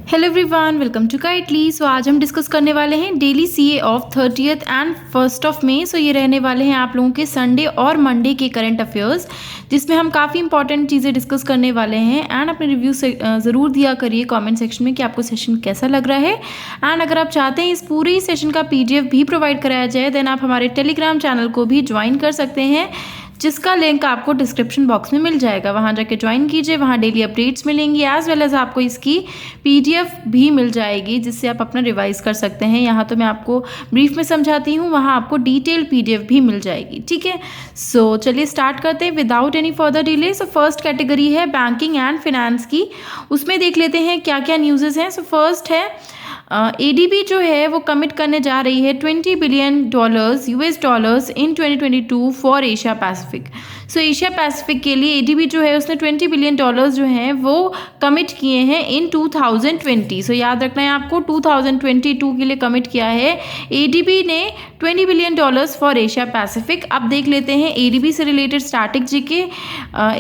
Hello everyone, welcome to काइटली। So आज हम डिस्कस करने वाले हैं daily CA of 30th and 1st of May. So ये रहने वाले हैं आप लोगों के संडे और मंडे के करंट अफेयर्स, जिसमें हम काफ़ी इंपॉर्टेंट चीज़ें डिस्कस करने वाले हैं। एंड अपने रिव्यू से ज़रूर दिया करिए कमेंट सेक्शन में कि आपको सेशन कैसा लग रहा है। एंड अगर आप चाहते हैं इस पूरी सेशन का PDF भी प्रोवाइड कराया जाए, देन आप हमारे टेलीग्राम चैनल को भी ज्वाइन कर सकते हैं, जिसका लिंक आपको डिस्क्रिप्शन बॉक्स में मिल जाएगा। वहाँ जाके ज्वाइन कीजिए, वहाँ डेली अपडेट्स मिलेंगी, एज वेल एज आपको इसकी PDF भी मिल जाएगी, जिससे आप अपना रिवाइज कर सकते हैं। यहाँ तो मैं आपको ब्रीफ में समझाती हूँ, वहाँ आपको डिटेल PDF भी मिल जाएगी। ठीक है, सो चलिए स्टार्ट करते हैं without any further delay. So first category है बैंकिंग एंड फिनेंस की, उसमें देख लेते हैं क्या क्या न्यूज़ हैं। सो फर्स्ट है ADB जो है वो कमिट करने जा रही है $20 billion US in 2022 for Asia Pacific. So Asia Pacific के लिए ADB जो है उसने $20 बिलियन जो हैं वो कमिट किए हैं इन 2020। सो याद रखना है आपको, 2022 के लिए कमिट किया है ADB ने $20 बिलियन फॉर एशिया पैसिफिक। अब देख लेते हैं ADB से रिलेटेड स्टैटिक जीके।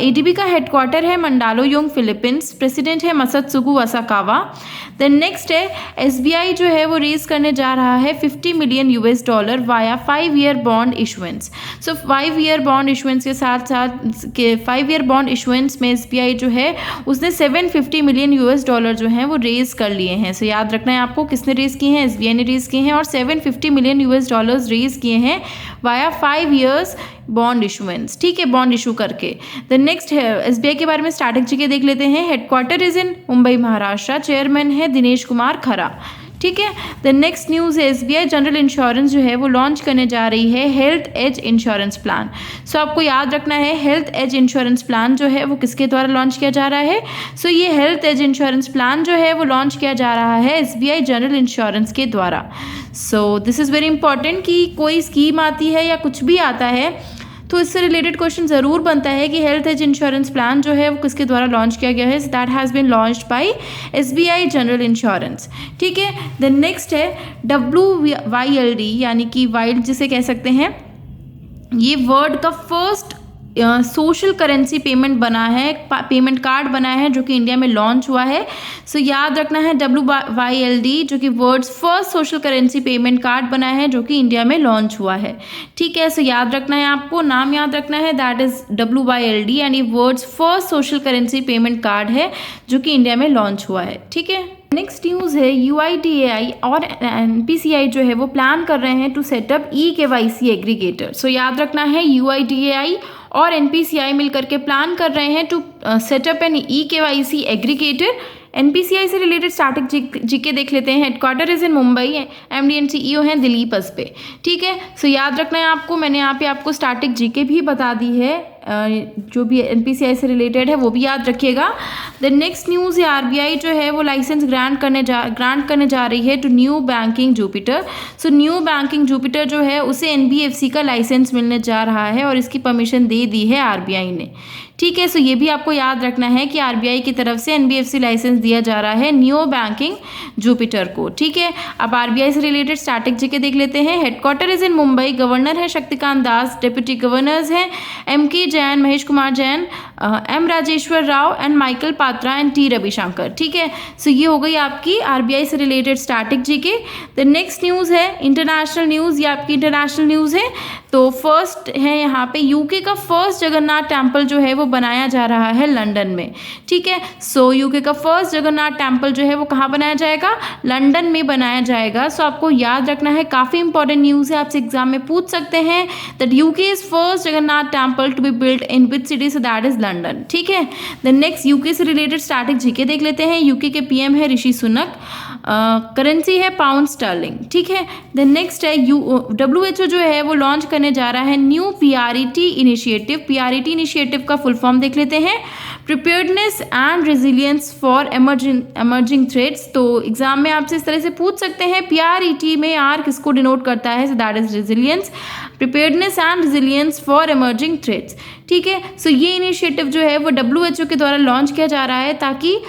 ADB का हेडक्वार्टर है मंडालोयोंग, फिलीपींस। प्रेसिडेंट है मसत्सुगु असाकावा। देन नेक्स्ट है SBI जो है वो रेज करने जा रहा है $50 million via 5-year bond issuance. So 5-year bond issuance के साथ साथ 5-year बॉन्ड इशुएंस में SBI जो है उसने $750 मिलियन जो हैं वो रेज कर लिए हैं। सो याद रखना है आपको, किसने रेज किए हैं? SBI ने रेज किए हैं, और $750 मिलियन रेज किए हैं वाया 5 years बॉन्ड इशुएंस। ठीक है, बॉन्ड इशू करके। द नेक्स्ट है SBI के बारे में स्टैटिक जीके देख लेते हैं। Headquarter is in Mumbai, Maharashtra. Chairman है दिनेश कुमार खरा। ठीक है, द नेक्स्ट न्यूज़ है SBI जनरल इंश्योरेंस जो है वो लॉन्च करने जा रही है हेल्थ एज इंश्योरेंस प्लान। सो आपको याद रखना है, हेल्थ एज इंश्योरेंस प्लान जो है वो किसके द्वारा लॉन्च किया जा रहा है? सो ये हेल्थ एज इंश्योरेंस प्लान जो है वो लॉन्च किया जा रहा है SBI जनरल इंश्योरेंस के द्वारा। So this is very important कि कोई स्कीम आती है या कुछ भी आता है तो इससे रिलेटेड क्वेश्चन ज़रूर बनता है कि हेल्थ एज इंश्योरेंस प्लान जो है वो किसके द्वारा लॉन्च किया गया है। That has been launched by SBI general insurance. ठीक है, देन नेक्स्ट है WYLD, यानी कि वाइल्ड जिसे कह सकते हैं। ये वर्ड का फर्स्ट सोशल करेंसी पेमेंट बना है, पेमेंट कार्ड बना है, जो कि इंडिया में लॉन्च हुआ है। सो याद रखना है WYLD जो कि words first social currency payment card बना है, जो कि इंडिया में लॉन्च हुआ है। ठीक है, सो याद रखना है आपको, नाम याद रखना है, दैट इज WYLD, यानी words first social currency payment card है जो कि इंडिया में लॉन्च हुआ है। ठीक है, नेक्स्ट न्यूज़ है UIDAI और NPCI जो है वो प्लान कर रहे हैं टू सेटअप eKYC एग्रीगेटर। सो याद रखना है, UIDAI और NPCI मिलकर के प्लान कर रहे हैं to set up an eKYC aggregator. NPCI से रिलेटेड स्टैटिक जीके देख लेते हैं। Headquarter is in Mumbai, MD and CEO हैं दिलीप अस्पे। ठीक है, सो याद रखना है आपको, मैंने यहाँ पे आपको स्टैटिक जीके भी बता दी है, जो भी NPCI से रिलेटेड है वो भी याद रखिएगा। द नेक्स्ट न्यूज़ है RBI जो है वो लाइसेंस ग्रांट करने जा रही है to new banking Jupiter. So new banking Jupiter जो है उसे NBFC का लाइसेंस मिलने जा रहा है, और इसकी परमिशन दे दी है RBI ने। ठीक है, सो ये भी आपको याद रखना है कि RBI की तरफ से NBFC लाइसेंस दिया जा रहा है न्यू बैंकिंग जुपिटर को। ठीक है, अब RBI से रिलेटेड स्टैटिक जीके देख लेते हैं। Headquarter is in Mumbai, governor है शक्तिकांत दास, डिप्टी गवर्नर्स हैं MK Jain, Mahesh Kumar Jain, M Rajeshwar Rao and Michael Patra and T Ravishankar. ठीक है, सो ये हो गई आपकी RBI से related static GK. The next news है इंटरनेशनल न्यूज़, ये आपकी इंटरनेशनल न्यूज़ है। तो फर्स्ट है यहाँ पे UK का फर्स्ट जगन्नाथ टेम्पल जो है वो बनाया जा रहा है लंदन में। ठीक है, सो UK का फर्स्ट जगन्नाथ टेम्पल जो है वो कहाँ बनाया जाएगा? लंदन में बनाया जाएगा। सो आपको याद रखना है, काफ़ी इंपॉर्टेंट न्यूज़ है, आपसे एग्जाम में पूछ सकते हैं that UK is first Jagannath temple to be built in which city? So that is London. ठीक है, द नेक्स्ट UK से रिलेटेड स्टैटिक जीके देख लेते हैं। UK के PM है ऋषि सुनक, करेंसी है पाउंड स्टर्लिंग। ठीक है, द नेक्स्ट है WHO जो है वो लॉन्च करने जा रहा है new PRET initiative. PRET initiative का फुल फॉर्म देख लेते हैं, preparedness and resilience for emerging threats. तो एग्जाम में आपसे इस तरह से पूछ सकते हैं, PRET में R किसको डिनोट करता है? So that is resilience, preparedness and resilience for emerging threats. ठीक है, सो ये इनिशिएटिव जो है वो WHO के द्वारा लॉन्च किया जा रहा है, ताकि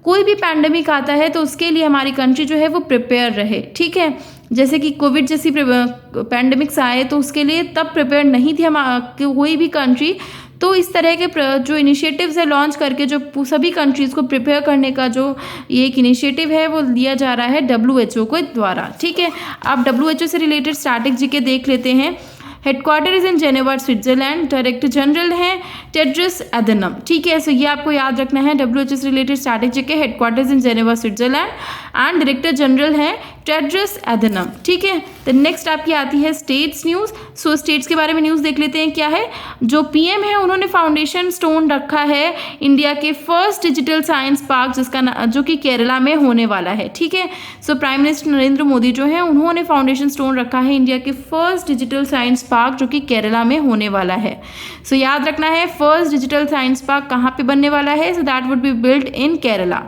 कोई भी पैंडेमिक आता है तो उसके लिए हमारी कंट्री जो है वो प्रिपेयर रहे। ठीक है, जैसे कि कोविड जैसी पैंडेमिक्स आए तो उसके लिए तब प्रिपेयर नहीं थी हम कोई भी कंट्री, तो इस तरह के जो इनिशिएटिव्स है लॉन्च करके जो सभी कंट्रीज़ को प्रिपेयर करने का जो ये एक इनिशिएटिव है वो लिया जा रहा है WHO के द्वारा। ठीक है, आप WHO से रिलेटेड स्टैटिक जीके देख लेते हैं। Headquarter is in Geneva Switzerland. Director general हैं टेड्रस एधनम। ठीक है, सो ये आपको याद रखना है। WHO से related static GK, headquarters in Geneva Switzerland and director general हैं टेड्रस एधनम। ठीक है, तो नेक्स्ट आपकी आती है स्टेट्स न्यूज़। सो स्टेट्स के बारे में न्यूज़ देख लेते हैं क्या है। जो PM है उन्होंने फाउंडेशन स्टोन रखा है इंडिया के फर्स्ट डिजिटल साइंस पार्क जिसका जो कि केरला में होने वाला है। ठीक है, so prime minister Narendra Modi जो है उन्होंने फाउंडेशन स्टोन रखा है इंडिया के फर्स्ट डिजिटल साइंस पार्क जो कि केरला में होने वाला है। सो याद रखना है फर्स्ट डिजिटल साइंस पार्क कहाँ पे बनने वाला है। So that would be build in Kerala.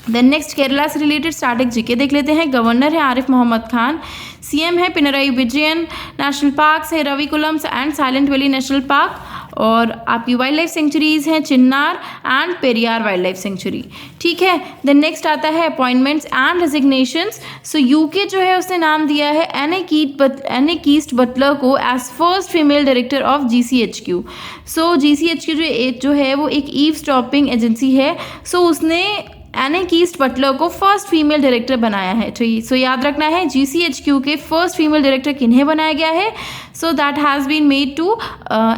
Then next Kerala से रिलेटेड स्टैटिक जीके देख लेते हैं। गवर्नर है आरिफ मोहम्मद खान। CM है पिनराई विजयन। नेशनल पार्क्स है Ravikulam and silent valley national park. और आपकी वाइल्ड लाइफ सेंचुरीज हैं Chinnar and Periyar wild life sanctuary. ठीक है, देन नेक्स्ट आता है appointments and resignations. So UK जो है उसने नाम दिया है एने कीस्ट बटलर को as first female director of GCHQ। So GCHQ जो है वो एक ईवस्टॉपिंग एजेंसी है। सो उसने एने कीस्ट बटलर को फर्स्ट फीमेल डायरेक्टर बनाया है। सो याद रखना है GCHQ के फर्स्ट फीमेल डायरेक्टर किन्हें बनाया गया है। So that has been made to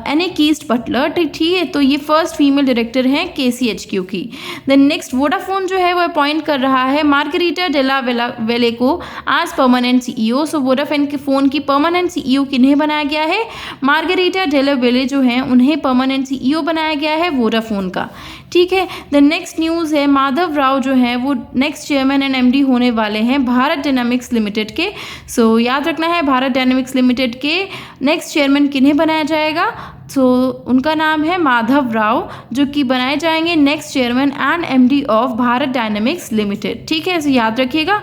Anne Keast Butler. ठीक है, तो ये फर्स्ट फीमेल डायरेक्टर हैं KCHQ की। देन नेक्स्ट वोडाफोन जो है वो अपॉइंट कर रहा है मार्गरीटा डेला वेले को आज परमानेंट CEO। सो वोडाफोन के फ़ोन की परमानेंट CEO किन्हें बनाया गया है। मार्गरीटा डेला वेले जो हैं उन्हें परमानेंट CEO बनाया गया है वोडाफोन का। ठीक है, द नेक्स्ट न्यूज़ है माधव राव जो है वो नेक्स्ट चेयरमैन एंड MD होने वाले हैं भारत डायनामिक्स लिमिटेड के। सो याद रखना है भारत डायनामिक्स लिमिटेड के नेक्स्ट चेयरमैन किन्हें बनाया जाएगा। सो उनका नाम है माधव राव जो कि बनाए जाएंगे next chairman and MD of Bharat dynamics limited. ठीक है, सो याद रखिएगा।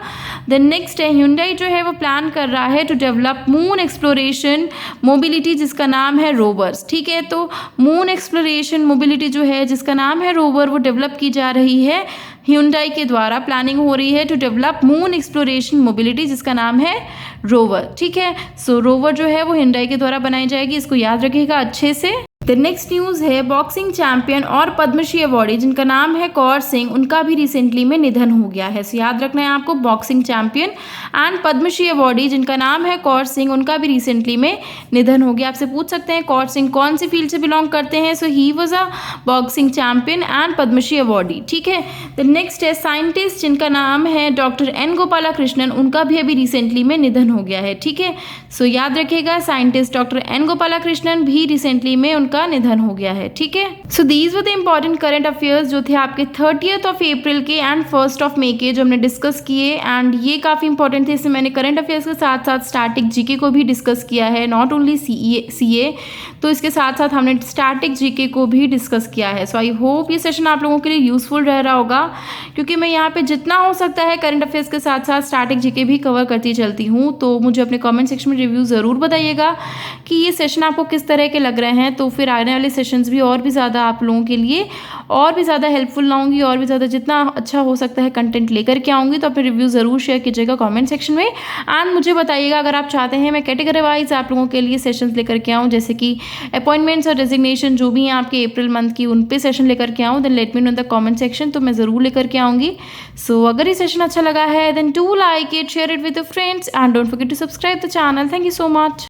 देन नेक्स्ट है Hyundai जो है वो प्लान कर रहा है to develop moon exploration mobility जिसका नाम है रोवर्स। ठीक है, तो मून एक्सप्लोरेशन मोबिलिटी जो है जिसका नाम है रोवर वो डेवलप की जा रही है Hyundai के द्वारा। प्लानिंग हो रही है to develop moon exploration mobility जिसका नाम है रोवर। ठीक है, सो रोवर जो है वो Hyundai के द्वारा बनाई जाएगी, इसको याद रखिएगा अच्छे से। द नेक्स्ट न्यूज़ है बॉक्सिंग चैंपियन और पद्मश्री अवार्डी जिनका नाम है कौर सिंह, उनका भी रिसेंटली में निधन हो गया है। सो याद रखना है आपको boxing champion and Padmashri awardee जिनका नाम है कौर सिंह, उनका भी रिसेंटली में निधन हो गया। आपसे पूछ सकते हैं कौर सिंह कौन सी फील्ड से बिलोंग करते हैं। So he was a boxing champion and Padmashri awardee. ठीक है, द नेक्स्ट है साइंटिस्ट जिनका नाम है डॉक्टर N गोपालकृष्णन, उनका भी अभी रिसेंटली में निधन हो गया है। ठीक है, सो याद रखिएगा साइंटिस्ट डॉक्टर N गोपालकृष्णन भी रिसेंटली में उनका निधन हो गया है। ठीक है, so these were the important current affairs जो थे आपके 30th ऑफ अप्रैल के एंड 1st ऑफ मई के जो हमने डिस्कस किए। एंड ये काफ़ी इंपॉर्टेंट थे, इसमें मैंने करंट अफेयर्स के साथ साथ स्टैटिक जीके को भी डिस्कस किया है, नॉट ओनली CA। तो इसके साथ साथ हमने स्टैटिक जीके को भी डिस्कस किया है। सो आई होप ये सेशन आप लोगों के लिए यूजफुल रह रहा होगा, क्योंकि मैं यहाँ पे जितना हो सकता है करंट अफेयर्स के साथ साथ स्टैटिक जीके भी कवर करती चलती हूँ। तो मुझे अपने कमेंट सेक्शन में रिव्यू ज़रूर बताइएगा कि ये सेशन आपको किस तरह के लग रहे हैं। तो फिर आने वाले सेशंस भी और भी ज़्यादा आप लोगों के लिए और भी ज़्यादा हेल्पफुल लाऊंगी, और भी ज़्यादा जितना अच्छा हो सकता है कंटेंट लेकर के आऊँगी। तो अपने रिव्यू ज़रूर शेयर कीजिएगा कमेंट सेक्शन में। एंड मुझे बताइएगा अगर आप चाहते हैं मैं कैटेगरी वाइज आप लोगों के लिए सेशंस लेकर के आऊँ, जैसे कि अपॉइंटमेंट्स और रेजिग्नेशन जो भी हैं आपके अप्रैल मंथ की, उन पे सेशन लेकर के आऊँ। Then let me know in the comment section, तो मैं ज़रूर लेकर के आऊँगी। सो अगर ये सेशन अच्छा लगा है then do like it, share it with your friends and don't forget to subscribe the channel. Thank you so much.